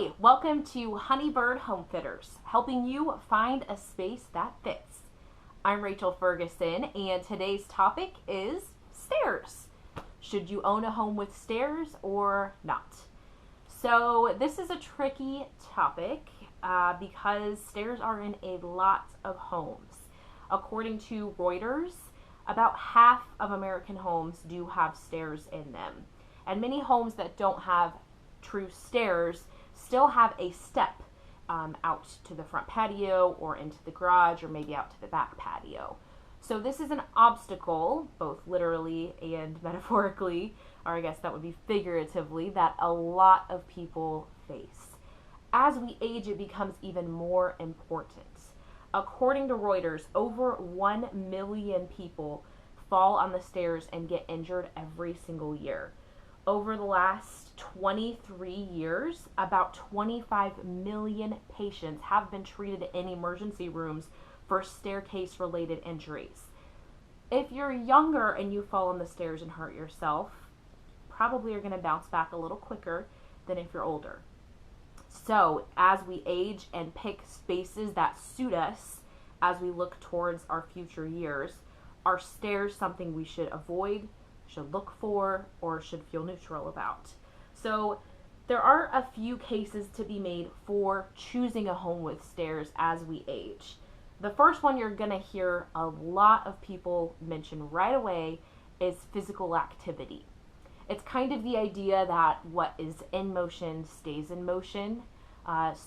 Hi, welcome to Honeybird Homefitters, helping you find a space that fits. I'm Rachel Ferguson, and today's topic is stairs. Should you own a home with stairs or not? So this is a tricky topic because stairs are in a lot of homes. According to Reuters, about half of American homes do have stairs in them. And many homes that don't have true stairs still have a step out to the front patio or into the garage or maybe out to the back patio. So this is an obstacle, both literally and metaphorically, or I guess that would be figuratively, that a lot of people face. As we age, it becomes even more important. According to Reuters, over 1 million people fall on the stairs and get injured every single year. Over the last 23 years, about 25 million patients have been treated in emergency rooms for staircase-related injuries. If you're younger and you fall on the stairs and hurt yourself, probably you're going to bounce back a little quicker than if you're older. So, as we age and pick spaces that suit us as we look towards our future years, are stairs something we should avoid, should look for, or should feel neutral about? So there are a few cases to be made for choosing a home with stairs as we age. The first one you're going to hear a lot of people mention right away is physical activity. It's kind of the idea that what is in motion stays in motion.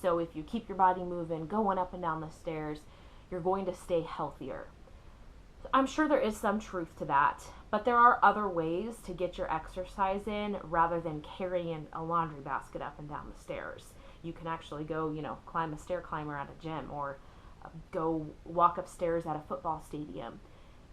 So if you keep your body moving, going up and down the stairs, you're going to stay healthier. I'm sure there is some truth to that, but there are other ways to get your exercise in rather than carrying a laundry basket up and down the stairs. You can actually go, climb a stair climber at a gym or go walk upstairs at a football stadium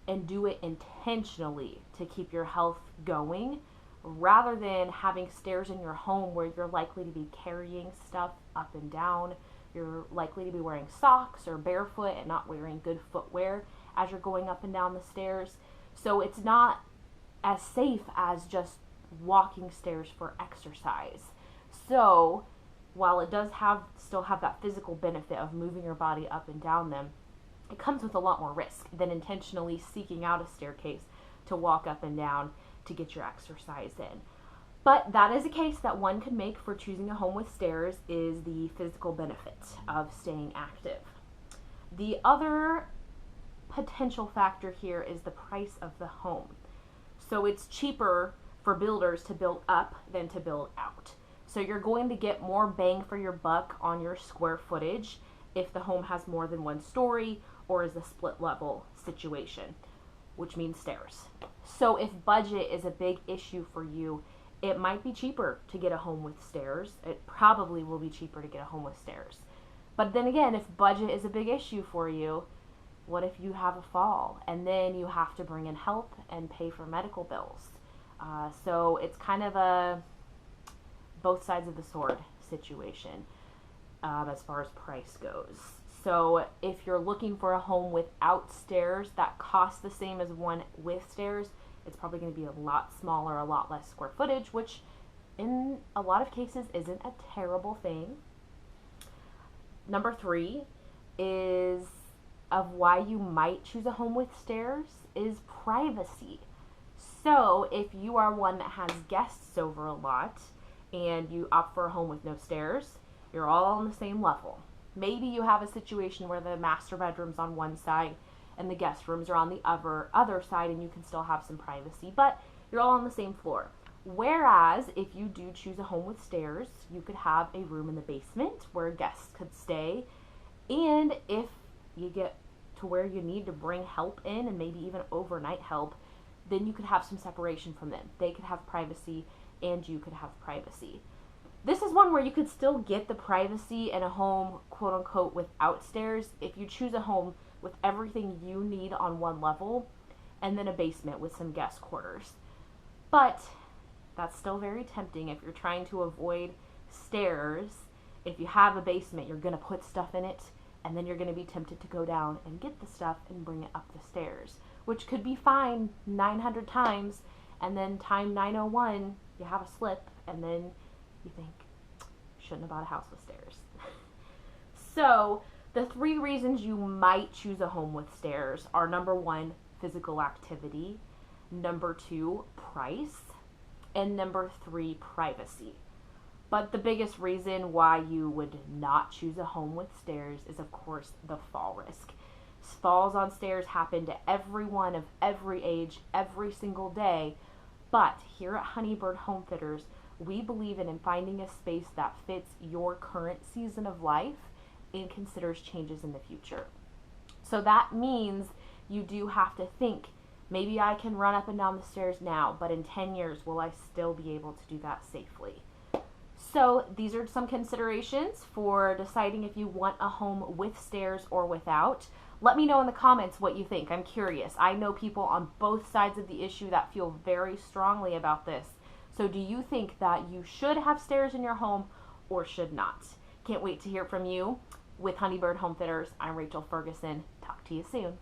and do it intentionally to keep your health going rather than having stairs in your home where you're likely to be carrying stuff up and down. You're likely to be wearing socks or barefoot and not wearing good footwear as you're going up and down the stairs. So it's not as safe as just walking stairs for exercise. So while it does still have that physical benefit of moving your body up and down them, it comes with a lot more risk than intentionally seeking out a staircase to walk up and down to get your exercise in. But that is a case that one could make for choosing a home with stairs, is the physical benefit of staying active. The other potential factor here is the price of the home. So it's cheaper for builders to build up than to build out. So you're going to get more bang for your buck on your square footage if the home has more than one story or is a split level situation, which means stairs. So if budget is a big issue for you, it might be cheaper to get a home with stairs. It probably will be cheaper to get a home with stairs. But then again, if budget is a big issue for you, what if you have a fall and then you have to bring in help and pay for medical bills? So it's kind of a both sides of the sword situation as far as price goes. So if you're looking for a home without stairs that costs the same as one with stairs, it's probably going to be a lot smaller, a lot less square footage, which in a lot of cases isn't a terrible thing. Number 3 is of why you might choose a home with stairs is privacy. So if you are one that has guests over a lot and you opt for a home with no stairs, you're all on the same level. Maybe you have a situation where the master bedroom's on one side and the guest rooms are on the other side and you can still have some privacy, but you're all on the same floor. Whereas if you do choose a home with stairs, you could have a room in the basement where guests could stay, and if you get to where you need to bring help in and maybe even overnight help, then you could have some separation from them. They could have privacy and you could have privacy. This is one where you could still get the privacy in a home, quote unquote, without stairs if you choose a home with everything you need on one level and then a basement with some guest quarters. But that's still very tempting if you're trying to avoid stairs. If you have a basement, you're going to put stuff in it and then you're going to be tempted to go down and get the stuff and bring it up the stairs, which could be fine 900 times, and then time 901 you have a slip and then you think, shouldn't have bought a house with stairs. So, the 3 reasons you might choose a home with stairs are number 1, physical activity, number 2, price, and number 3, privacy. But the biggest reason why you would not choose a home with stairs is, of course, the fall risk. Falls on stairs happen to everyone of every age, every single day. But here at Honeybird Homefitters, we believe in finding a space that fits your current season of life and considers changes in the future. So that means you do have to think, maybe I can run up and down the stairs now, but in 10 years, will I still be able to do that safely? So these are some considerations for deciding if you want a home with stairs or without. Let me know in the comments what you think. I'm curious. I know people on both sides of the issue that feel very strongly about this. So do you think that you should have stairs in your home or should not? Can't wait to hear from you. With Honeybird Homefitters, I'm Rachel Ferguson. Talk to you soon.